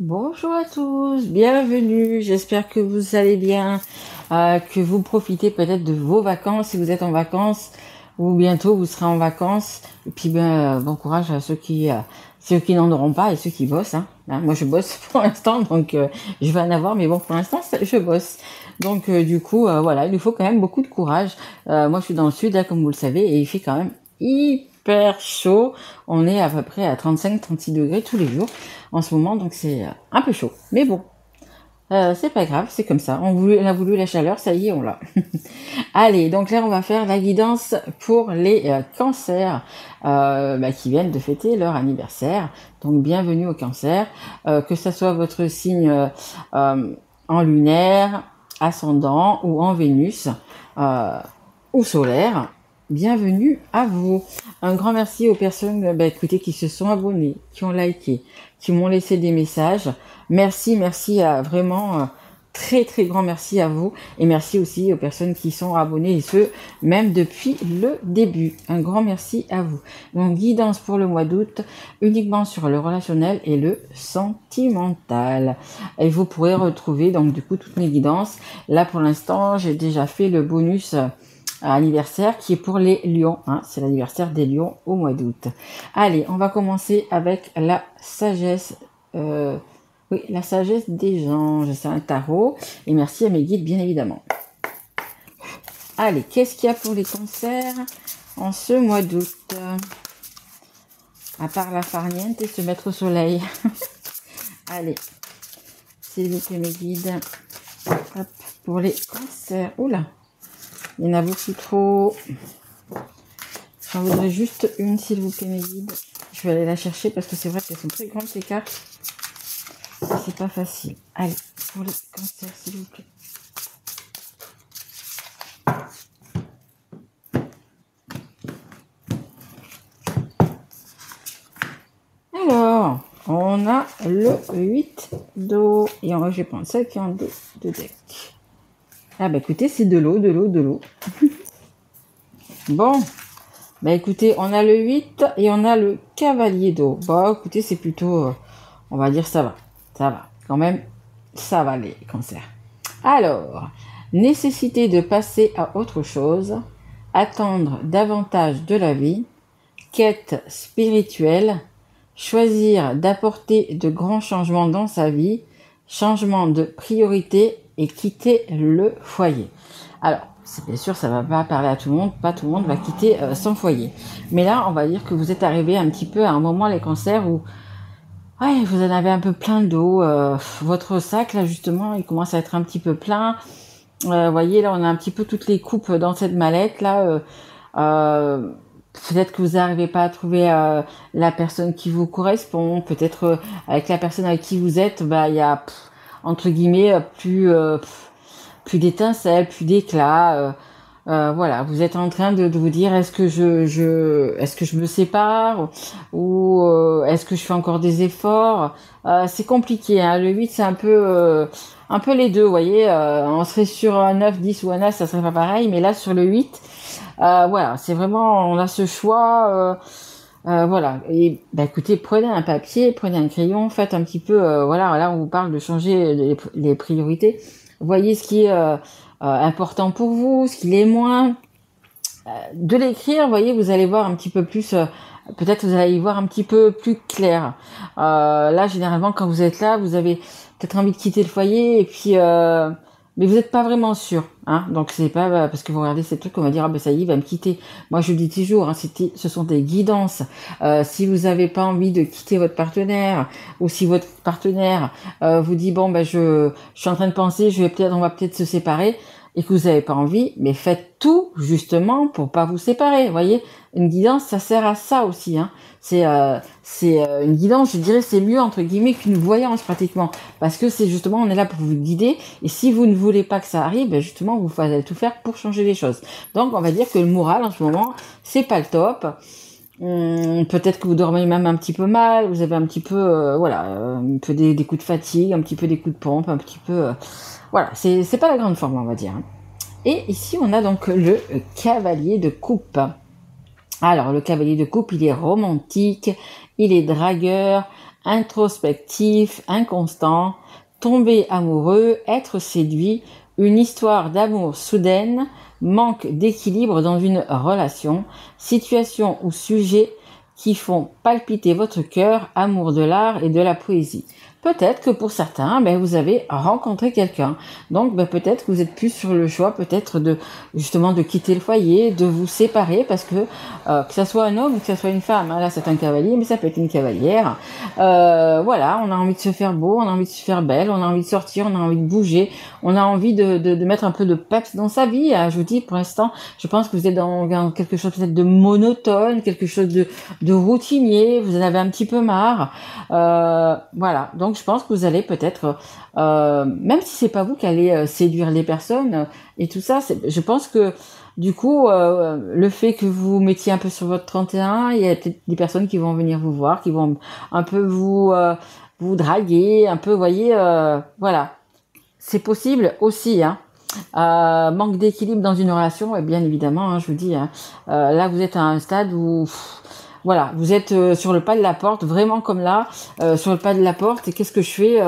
Bonjour à tous, bienvenue, j'espère que vous allez bien, que vous profitez peut-être de vos vacances si vous êtes en vacances ou bientôt vous serez en vacances. Et puis bon courage à ceux qui n'en auront pas et ceux qui bossent. Moi je bosse pour l'instant donc je vais en avoir mais bon pour l'instant je bosse. Donc du coup voilà, il nous faut quand même beaucoup de courage. Moi je suis dans le sud là comme vous le savez et il fait quand même hyper chaud. On est à peu près à 35-36 degrés tous les jours en ce moment, donc c'est un peu chaud. Mais bon, c'est pas grave, c'est comme ça. On a voulu la chaleur, ça y est, on l'a. Allez, donc là, on va faire la guidance pour les cancers qui viennent de fêter leur anniversaire. Donc, bienvenue au cancer. Que ce soit votre signe en lunaire, ascendant ou en Vénus ou solaire. Bienvenue à vous. Un grand merci aux personnes écoutez, qui se sont abonnées, qui ont liké, qui m'ont laissé des messages. Merci à vraiment très grand merci à vous et merci aussi aux personnes qui sont abonnées et ceux même depuis le début. Un grand merci à vous. Donc guidance pour le mois d'août uniquement sur le relationnel et le sentimental. Et vous pourrez retrouver donc du coup toutes mes guidances. Là pour l'instant, j'ai déjà fait le bonus anniversaire qui est pour les lions, c'est l'anniversaire des lions au mois d'août. Allez, on va commencer avec la sagesse, la sagesse des anges, c'est un tarot, et merci à mes guides bien évidemment. Allez, qu'est-ce qu'il y a pour les cancers en ce mois d'août, à part la farniente et se mettre au soleil. Allez, s'il vous plaît mes guides. Hop, pour les cancers, oula, il y en a beaucoup trop. J'en voudrais juste une, s'il vous plaît, mes guides. Je vais aller la chercher parce que c'est vrai qu'elles sont très grandes, ces cartes. C'est pas facile. Allez, pour les cancers, s'il vous plaît. Alors, on a le 8 d'eau. Et je vais prendre celle qui est en deux de deck. Ah bah écoutez, c'est de l'eau. Bon, bah écoutez, on a le 8 et on a le cavalier d'eau. Bon, écoutez, c'est plutôt, on va dire ça va. Quand même, ça va les cancers. Alors, nécessité de passer à autre chose, attendre davantage de la vie, quête spirituelle, choisir d'apporter de grands changements dans sa vie, changement de priorité et quitter le foyer. Alors, c'est bien sûr, ça va pas parler à tout le monde, pas tout le monde va quitter son foyer. Mais là, on va dire que vous êtes arrivé un petit peu à un moment, les cancers, où vous en avez un peu plein d'eau. Votre sac, là, justement, il commence à être un petit peu plein. Voyez, là, on a un petit peu toutes les coupes dans cette mallette, là. Peut-être que vous n'arrivez pas à trouver la personne qui vous correspond. Peut-être avec la personne avec qui vous êtes, il y a, entre guillemets, plus d'étincelles, plus d'éclat. Voilà, vous êtes en train de vous dire est-ce que est-ce que je me sépare ou est-ce que je fais encore des efforts. C'est compliqué, le 8 c'est un peu les deux, vous voyez. On serait sur un 9, 10 ou un 9, ça serait pas pareil, mais là sur le 8, voilà, c'est vraiment, on a ce choix. Voilà, et écoutez, prenez un papier, prenez un crayon, faites un petit peu, voilà, là on vous parle de changer les priorités. Voyez ce qui est important pour vous, ce qui l'est moins. De l'écrire, voyez, vous allez voir un petit peu plus, peut-être vous allez y voir un petit peu plus clair. Là, généralement, quand vous êtes là, vous avez peut-être envie de quitter le foyer, et puis, mais vous n'êtes pas vraiment sûr. Donc, c'est pas parce que vous regardez ces trucs, on va dire, ça y est, il va me quitter. Moi, je le dis toujours, ce sont des guidances. Si vous n'avez pas envie de quitter votre partenaire, ou si votre partenaire vous dit, bon, je suis en train de penser, on va peut-être se séparer, et que vous n'avez pas envie, mais faites tout justement pour pas vous séparer. Vous voyez, une guidance, ça sert à ça aussi. C'est une guidance, je dirais, c'est mieux entre guillemets qu'une voyance pratiquement, parce que c'est justement, on est là pour vous guider. Et si vous ne voulez pas que ça arrive, justement, vous allez tout faire pour changer les choses. Donc, on va dire que le moral en ce moment, c'est pas le top. Peut-être que vous dormez même un petit peu mal, vous avez un petit peu, un peu des coups de fatigue, un petit peu des coups de pompe, un petit peu. Voilà, c'est pas la grande forme, on va dire. Et ici, on a donc le cavalier de coupe. Alors, le cavalier de coupe, il est romantique, il est dragueur, introspectif, inconstant, tomber amoureux, être séduit, une histoire d'amour soudaine, manque d'équilibre dans une relation, situation ou sujet qui font palpiter votre cœur, amour de l'art et de la poésie. Peut-être que pour certains, vous avez rencontré quelqu'un. Donc, peut-être que vous êtes plus sur le choix, peut-être justement de quitter le foyer, de vous séparer, parce que ça soit un homme ou que ça soit une femme, hein, là c'est un cavalier, mais ça peut être une cavalière. Voilà, on a envie de se faire beau, on a envie de se faire belle, on a envie de sortir, on a envie de bouger, on a envie de mettre un peu de peps dans sa vie. Je vous dis, pour l'instant, je pense que vous êtes dans quelque chose peut-être de monotone, quelque chose de routinier, vous en avez un petit peu marre. Voilà, donc je pense que vous allez peut-être, même si c'est pas vous qui allez séduire les personnes et tout ça, je pense que du coup, le fait que vous mettiez un peu sur votre 31, il y a peut-être des personnes qui vont venir vous voir, qui vont un peu vous draguer, un peu, vous voyez, voilà. C'est possible aussi, hein. Manque d'équilibre dans une relation, et bien évidemment, hein, je vous dis, hein, là vous êtes à un stade où voilà, vous êtes sur le pas de la porte, vraiment comme là, sur le pas de la porte, et qu'est-ce que je fais,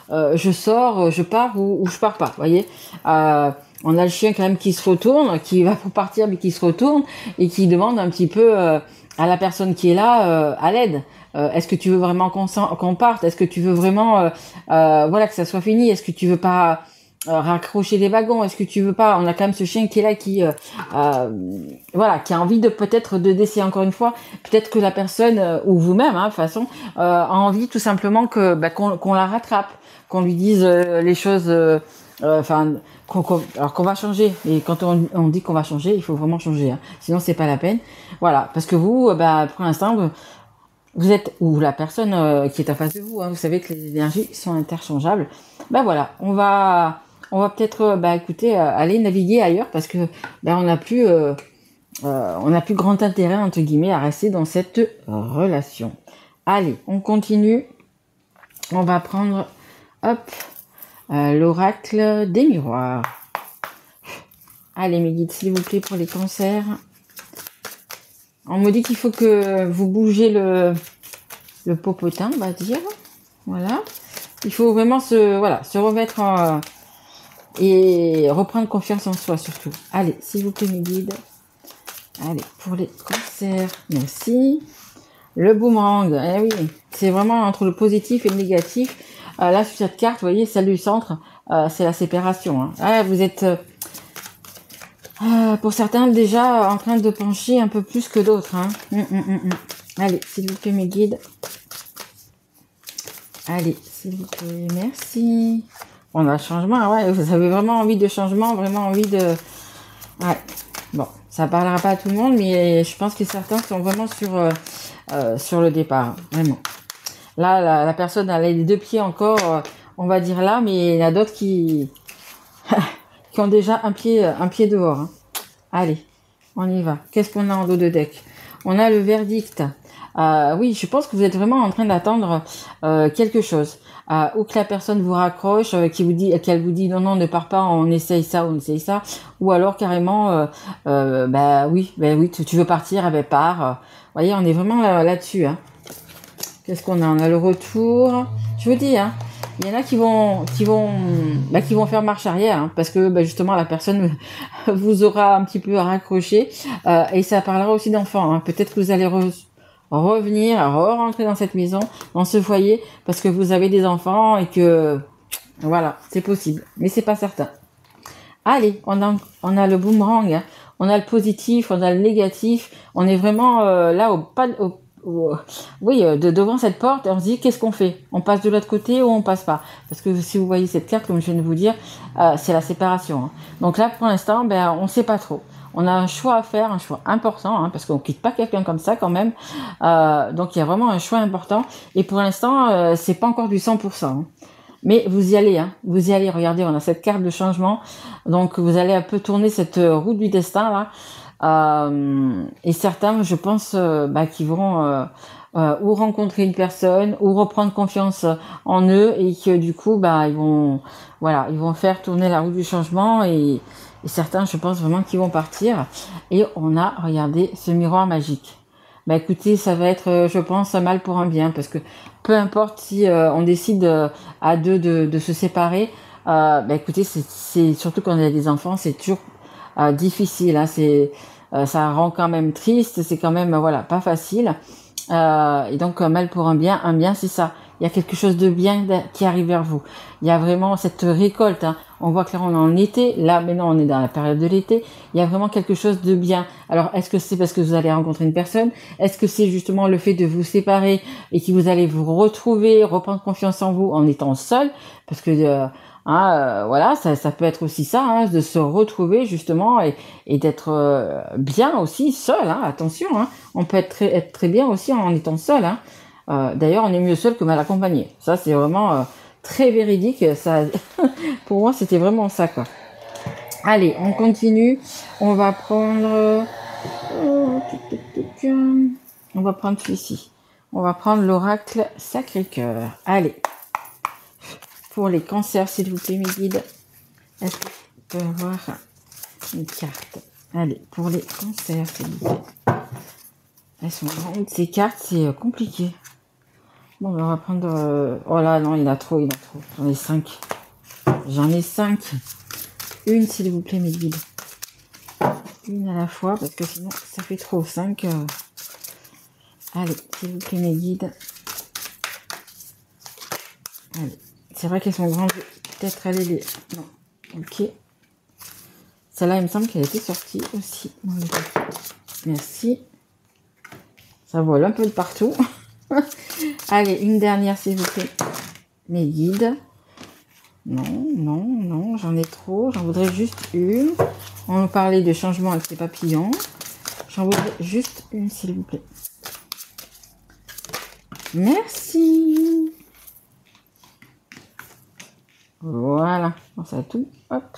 je sors, je pars ou je pars pas, vous voyez. On a le chien quand même qui se retourne, qui va pour partir mais qui se retourne et qui demande un petit peu à la personne qui est là à l'aide. Est-ce que tu veux vraiment qu'on parte? Est-ce que tu veux vraiment voilà, que ça soit fini? Est-ce que tu veux pas raccrocher les wagons? Est-ce que tu veux pas? On a quand même ce chien qui est là, qui voilà, qui a envie de peut-être de d'essayer encore une fois. Peut-être que la personne ou vous-même, hein, de toute façon, a envie tout simplement que qu'on la rattrape, qu'on lui dise les choses. Enfin, alors qu'on va changer. Et quand on dit qu'on va changer, il faut vraiment changer. Hein. Sinon, c'est pas la peine. Voilà, parce que vous, pour l'instant, vous êtes, ou la personne qui est en face de vous, hein, vous savez que les énergies sont interchangeables. Voilà, on va peut-être, écoutez, aller naviguer ailleurs, parce que on n'a plus grand intérêt entre guillemets à rester dans cette relation. Allez, on continue. On va prendre, hop, l'oracle des miroirs. Allez, mes guides, s'il vous plaît, pour les cancers. On me dit qu'il faut que vous bougez le popotin, on va dire. Voilà. Il faut vraiment se remettre et reprendre confiance en soi, surtout. Allez, s'il vous plaît, mes guides. Allez, pour les cancers, merci. Le boomerang, oui, c'est vraiment entre le positif et le négatif. Là, sur cette carte, vous voyez, celle du centre, c'est la séparation. Hein. Vous êtes, pour certains, déjà en train de pencher un peu plus que d'autres. Hein. Allez, s'il vous plaît, mes guides. Allez, s'il vous plaît, merci. On a le changement, ouais, vous avez vraiment envie de changement, vraiment envie de... Ouais, bon, ça parlera pas à tout le monde, mais je pense que certains sont vraiment sur le départ, vraiment. Là, la personne a les deux pieds encore, on va dire là, mais il y en a d'autres qui ont déjà un pied dehors. Hein. Allez, on y va. Qu'est-ce qu'on a en dos de deck? On a le verdict. Oui, je pense que vous êtes vraiment en train d'attendre quelque chose. Ou que la personne vous raccroche, qu'elle vous dit non, ne pars pas, on essaye ça, ou alors carrément oui, tu veux partir, pars. Vous voyez, on est vraiment là-dessus. Hein. Qu'est-ce qu'on a? On a le retour. Je vous dis, hein, il y en a qui vont faire marche arrière, hein, parce que justement la personne vous aura un petit peu raccroché, et ça parlera aussi d'enfants. Hein. Peut-être que vous allez revenir, rentrer dans cette maison, dans ce foyer, parce que vous avez des enfants et que voilà, c'est possible, mais c'est pas certain. Allez, on a le boomerang, hein. On a le positif, on a le négatif, on est vraiment là devant cette porte, et on se dit qu'est-ce qu'on fait? On passe de l'autre côté ou on passe pas? Parce que si vous voyez cette carte, comme je viens de vous dire, c'est la séparation. Hein. Donc là, pour l'instant, on sait pas trop. On a un choix à faire, un choix important, hein, parce qu'on quitte pas quelqu'un comme ça quand même. Donc il y a vraiment un choix important. Et pour l'instant, c'est pas encore du 100%. Hein. Mais vous y allez, hein. Vous y allez. Regardez, on a cette carte de changement. Donc vous allez un peu tourner cette roue du destin là. Et certains, je pense, qui vont ou rencontrer une personne, ou reprendre confiance en eux, et que du coup, ils vont faire tourner la roue du changement, et certains, je pense vraiment qu'ils vont partir. Et on a, regardez, ce miroir magique. Écoutez, ça va être, je pense, un mal pour un bien, parce que peu importe si on décide à deux de se séparer, écoutez, c'est surtout quand il y a des enfants, c'est toujours difficile, hein, ça rend quand même triste, c'est quand même voilà pas facile. Et donc mal pour un bien c'est ça. Il y a quelque chose de bien qui arrive vers vous. Il y a vraiment cette récolte. Hein. On voit que là on est en été, là maintenant on est dans la période de l'été. Il y a vraiment quelque chose de bien. Alors est-ce que c'est parce que vous allez rencontrer une personne? Est-ce que c'est justement le fait de vous séparer et que vous allez vous retrouver, reprendre confiance en vous en étant seul? Parce que voilà, ça peut être aussi ça, hein, de se retrouver justement et d'être bien aussi seul. Hein, attention, hein, on peut être très bien aussi en étant seul. Hein. D'ailleurs, on est mieux seul que mal accompagné. Ça, c'est vraiment très véridique. Ça, pour moi, c'était vraiment ça, quoi. Allez, on continue. On va prendre, on va prendre celui-ci. On va prendre l'oracle Sacré-Cœur. Allez. Pour les cancers, s'il vous plaît, mes guides. Est-ce que je peux avoir une carte? Allez, pour les cancers, s'il vous plaît. Elles sont grandes. Ces cartes, c'est compliqué. Bon, on va prendre... Oh là, non, il y en a trop, J'en ai 5. Une, s'il vous plaît, mes guides. Une à la fois, parce que sinon, ça fait trop. 5. Allez, s'il vous plaît, mes guides. Allez. C'est vrai qu'elles sont grandes. Peut-être aller les... Non. Ok. Celle-là, il me semble qu'elle était sortie aussi. Merci. Ça vole un peu de partout. Allez, une dernière, s'il vous plaît. Mes guides. Non. J'en ai trop. J'en voudrais juste une. On nous parlait de changement avec les papillons. J'en voudrais juste une, s'il vous plaît. Merci. Voilà, pense à tout. Hop.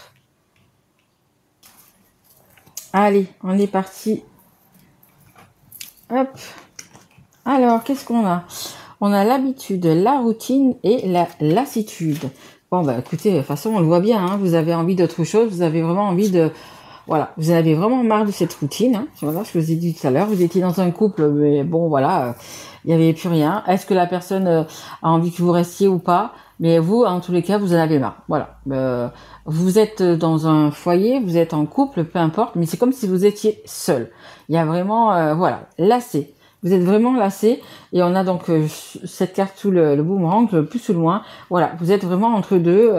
Allez, on est parti. Hop. Alors, qu'est-ce qu'on a? On a l'habitude, la routine et la lassitude. Bon, bah écoutez, de toute façon, on le voit bien. Hein, vous avez envie d'autre chose. Vous avez vraiment envie de... Voilà, vous en avez vraiment marre de cette routine. Hein, voilà ce que je vous ai dit tout à l'heure. Vous étiez dans un couple, mais bon, voilà, il n'y avait plus rien. Est-ce que la personne a envie que vous restiez ou pas? Mais vous, en tous les cas, vous en avez marre. Voilà. Vous êtes dans un foyer, vous êtes en couple, peu importe, mais c'est comme si vous étiez seul. Il y a vraiment, voilà, lassé. Vous êtes vraiment lassé. Et on a donc cette carte sous le boomerang, le plus ou loin. Voilà, vous êtes vraiment entre deux.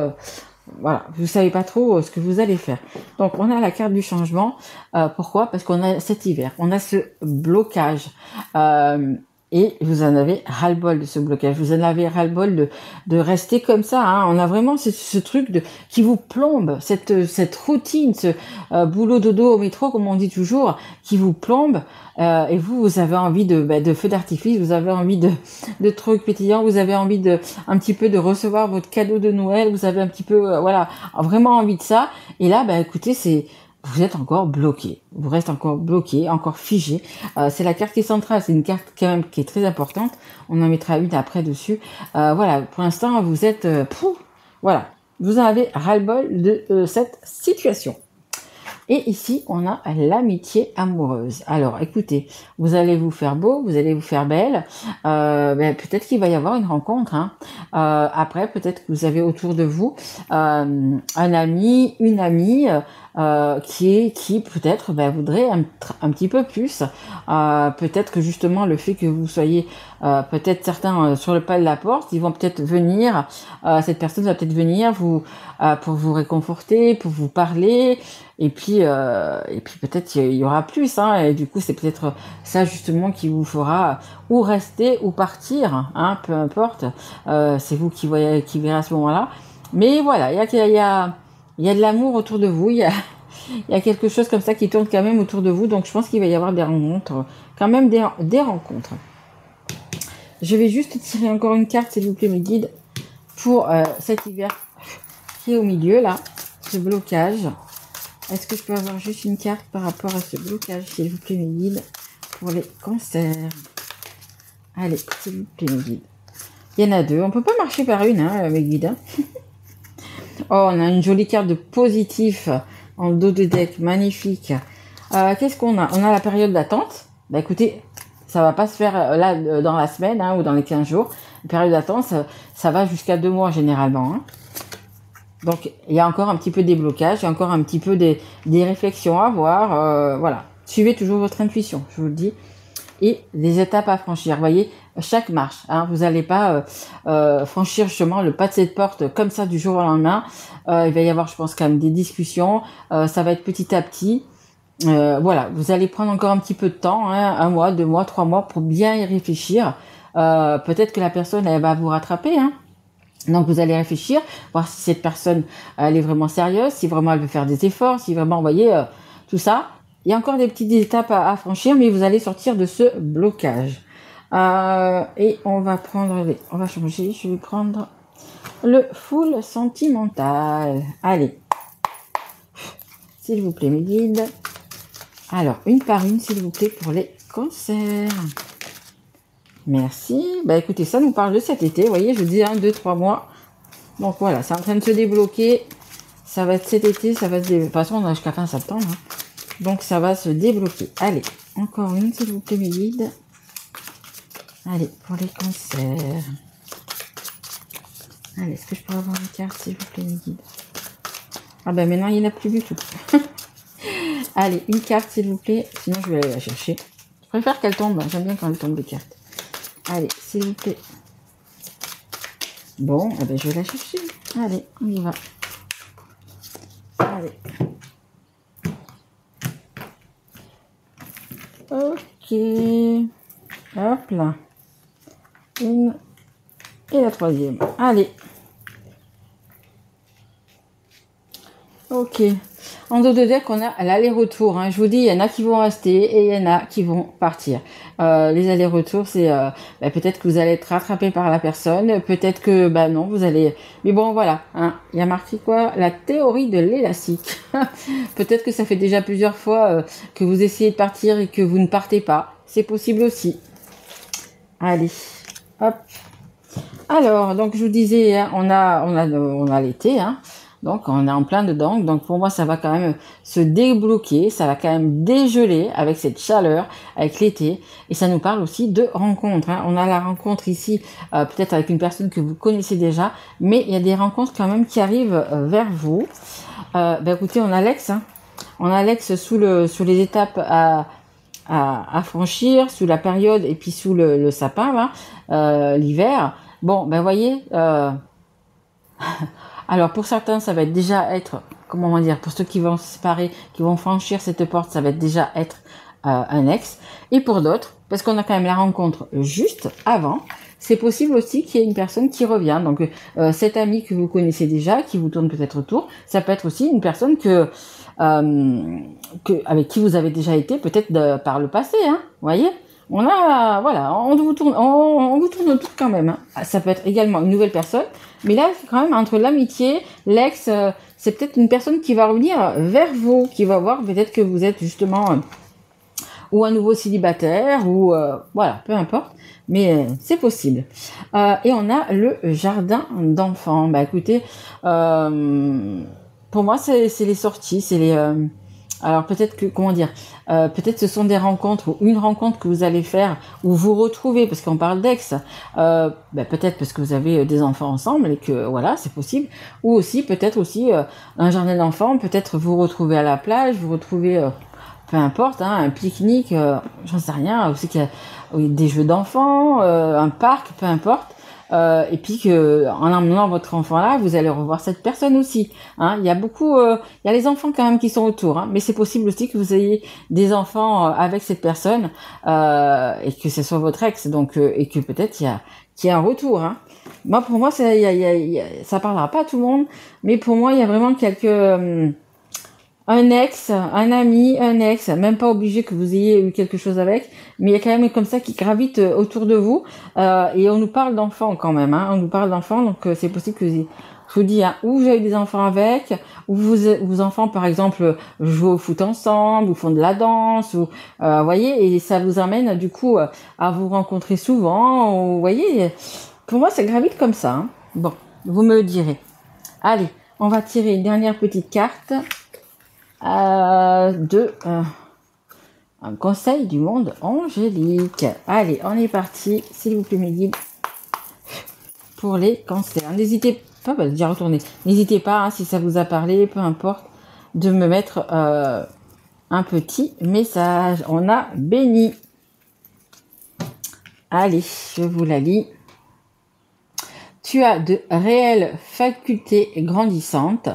Voilà, vous savez pas trop ce que vous allez faire. Donc, on a la carte du changement. Pourquoi? Parce qu'on a cet hiver. On a ce blocage. Et vous en avez ras-le-bol de ce blocage. Vous en avez ras-le-bol de rester comme ça. Hein. On a vraiment ce truc qui vous plombe, cette routine, ce boulot dodo au métro, comme on dit toujours, qui vous plombe. Et vous avez envie de feux d'artifice, vous avez envie de trucs pétillants, vous avez envie un petit peu de recevoir votre cadeau de Noël, vous avez un petit peu, voilà, vraiment envie de ça. Et là, écoutez, vous êtes encore bloqué. Vous restez encore bloqué, encore figé. C'est la carte qui est centrale. C'est une carte quand même qui est très importante. On en mettra une après dessus. Voilà, pour l'instant, vous êtes... voilà, vous en avez ras-le-bol de cette situation. Et ici, on a l'amitié amoureuse. Alors, écoutez, vous allez vous faire beau, vous allez vous faire belle. Peut-être qu'il va y avoir une rencontre. Hein. Après, peut-être que vous avez autour de vous un ami, une amie qui peut-être voudrait un petit peu plus. Peut-être que justement le fait que vous soyez peut-être certains sur le pas de la porte, ils vont peut-être venir. Cette personne va peut-être venir pour vous réconforter, pour vous parler. Et puis peut-être il y aura plus, hein, et du coup c'est peut-être ça justement qui vous fera ou rester ou partir, hein, peu importe, c'est vous qui verrez à ce moment-là. Mais voilà, il y a de l'amour autour de vous, il y a quelque chose comme ça qui tourne quand même autour de vous, donc je pense qu'il va y avoir des rencontres, quand même des rencontres. Je vais juste tirer encore une carte, s'il vous plaît, mes guides, pour cet hiver qui est au milieu là, ce blocage. Est-ce que je peux avoir juste une carte par rapport à ce blocage, s'il vous plaît, mes guides, pour les cancers? Allez, s'il vous plaît, mes guides. Il y en a deux. On peut pas marcher par une, hein, mes guides. Hein. Oh, on a une jolie carte de positif en dos de deck. Magnifique. Qu'est-ce qu'on a? On a la période d'attente. Écoutez, ça va pas se faire là dans la semaine, hein, ou dans les 15 jours. période d'attente, ça va jusqu'à 2 mois généralement. Hein. Donc, il y a encore un petit peu des blocages, il y a encore un petit peu des réflexions à avoir. Voilà. Suivez toujours votre intuition, je vous le dis. Et les étapes à franchir. Vous voyez, chaque marche. Hein, vous n'allez pas franchir justement le pas de cette porte comme ça du jour au lendemain. Il va y avoir, je pense, quand même des discussions. Ça va être petit à petit. Voilà, vous allez prendre encore un petit peu de temps, hein, 1 mois, 2 mois, 3 mois pour bien y réfléchir. Peut-être que la personne, elle va vous rattraper. Hein. Donc vous allez réfléchir, voir si cette personne elle est vraiment sérieuse, si vraiment elle veut faire des efforts, si vraiment, vous voyez, tout ça. Il y a encore des petites étapes à franchir, mais vous allez sortir de ce blocage. Et on va changer, je vais prendre le full sentimental. Allez, s'il vous plaît mes guides. Alors, une par une, s'il vous plaît, pour les cancers. Merci. Bah écoutez, ça nous parle de cet été. Vous voyez, je dis 1, 2, 3 mois. Donc voilà, c'est en train de se débloquer. Ça va être cet été, ça va se débloquer. De toute façon, on a jusqu'à fin septembre. Hein. Donc ça va se débloquer. Allez, encore une, s'il vous plaît, mes guides. Allez, pour les cancers. Allez, est-ce que je peux avoir une carte, s'il vous plaît, mes guides? Ah ben maintenant, il n'y en a plus du tout. Allez, une carte, s'il vous plaît. Sinon, je vais aller la chercher. Je préfère qu'elle tombe. J'aime bien quand elle tombe des cartes. Allez, s'il vous plaît. Bon, eh ben, je vais la chercher. Allez, on y va. Allez. Ok. Hop là. Une. Et la troisième. Allez. Ok. En dos de deck, on a l'aller-retour. Hein. Je vous dis, il y en a qui vont rester et il y en a qui vont partir. Les allers-retours, c'est peut-être que vous allez être rattrapé par la personne, peut-être que non, vous allez. Mais bon, voilà. Hein. Il y a marqué quoi? La théorie de l'élastique. Peut-être que ça fait déjà plusieurs fois que vous essayez de partir et que vous ne partez pas. C'est possible aussi. Allez, hop. Alors, donc je vous disais, hein, on a l'été. Hein. Donc, on est en plein dedans. Donc, pour moi, ça va quand même se débloquer. Ça va quand même dégeler avec cette chaleur, avec l'été. Et ça nous parle aussi de rencontres. Hein. On a la rencontre ici, peut-être avec une personne que vous connaissez déjà. Mais il y a des rencontres quand même qui arrivent vers vous. Écoutez, on a Alex. Hein. On a Alex sous les étapes à franchir, sous la période et puis sous le sapin, là, l'hiver. Bon, voyez... Alors pour certains, ça va déjà être, comment dire, pour ceux qui vont se séparer, qui vont franchir cette porte, ça va déjà être un ex. Et pour d'autres, parce qu'on a quand même la rencontre juste avant, c'est possible aussi qu'il y ait une personne qui revient. Donc cet ami que vous connaissez déjà, qui vous tourne peut-être autour, ça peut être aussi une personne avec qui vous avez déjà été peut-être par le passé, hein, vous voyez. On vous tourne autour quand même. Hein. Ça peut être également une nouvelle personne, mais là, c'est quand même entre l'amitié, l'ex, c'est peut-être une personne qui va revenir vers vous, qui va voir peut-être que vous êtes justement ou un nouveau célibataire, ou voilà, peu importe, mais c'est possible. Et on a le jardin d'enfants. Écoutez, pour moi, c'est les sorties, c'est les... Alors peut-être que, comment dire, peut-être ce sont des rencontres ou une rencontre que vous allez faire où vous retrouvez, parce qu'on parle d'ex, peut-être parce que vous avez des enfants ensemble et que voilà, c'est possible, ou aussi peut-être aussi un jardin d'enfants, peut-être vous retrouvez à la plage, vous retrouvez, peu importe, hein, un pique-nique, j'en sais rien, aussi qu'il y a des jeux d'enfants, un parc, peu importe. Et puis que en emmenant votre enfant là, vous allez revoir cette personne aussi. Hein. Il y a beaucoup, il y a les enfants quand même qui sont autour, hein, mais c'est possible aussi que vous ayez des enfants avec cette personne et que ce soit votre ex, donc et que peut-être il y a un retour. Hein. Moi, pour moi, ça parlera pas à tout le monde, mais pour moi, il y a vraiment un ex, un ami, un ex, même pas obligé que vous ayez eu quelque chose avec, mais il y a quand même comme ça qui gravite autour de vous, et on nous parle d'enfants quand même, hein, on nous parle d'enfants, donc c'est possible que je vous dis, hein, ou vous avez des enfants avec, ou vos enfants par exemple jouent au foot ensemble, ou font de la danse, ou voyez, et ça vous amène du coup à vous rencontrer souvent, ou, voyez, pour moi ça gravite comme ça. Hein. Bon, vous me le direz. Allez, on va tirer une dernière petite carte. Un conseil du monde angélique. Allez, on est parti, s'il vous plaît mes guides. pour les cancers. N'hésitez pas, déjà retourner. N'hésitez pas, hein, si ça vous a parlé, peu importe, de me mettre un petit message. On a béni. Allez, je vous la lis. Tu as de réelles facultés grandissantes.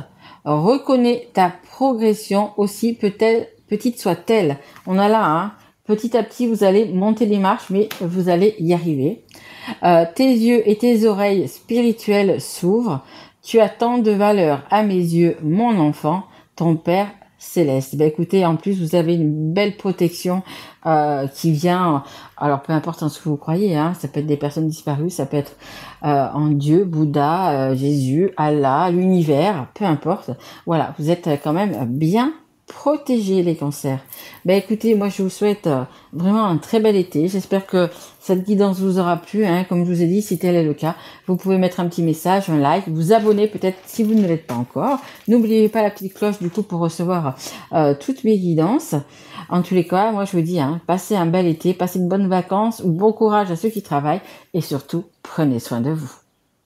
Reconnais ta progression, aussi petite soit-elle. On a là, hein, petit à petit, vous allez monter les marches, mais vous allez y arriver. Tes yeux et tes oreilles spirituelles s'ouvrent. Tu as tant de valeur à mes yeux, mon enfant, ton Père céleste. Ben écoutez, en plus, vous avez une belle protection qui vient, alors peu importe en ce que vous croyez, hein, ça peut être des personnes disparues, ça peut être en Dieu, Bouddha, Jésus, Allah, l'univers, peu importe. Voilà, vous êtes quand même bien protégés, les cancers. Ben écoutez, moi je vous souhaite vraiment un très bel été. J'espère que cette guidance vous aura plu, hein. Comme je vous ai dit, si tel est le cas, vous pouvez mettre un petit message, un like, vous abonner peut-être si vous ne l'êtes pas encore. N'oubliez pas la petite cloche du coup pour recevoir toutes mes guidances. En tous les cas, moi je vous dis, hein, passez un bel été, passez une bonne vacances, ou bon courage à ceux qui travaillent et surtout, prenez soin de vous.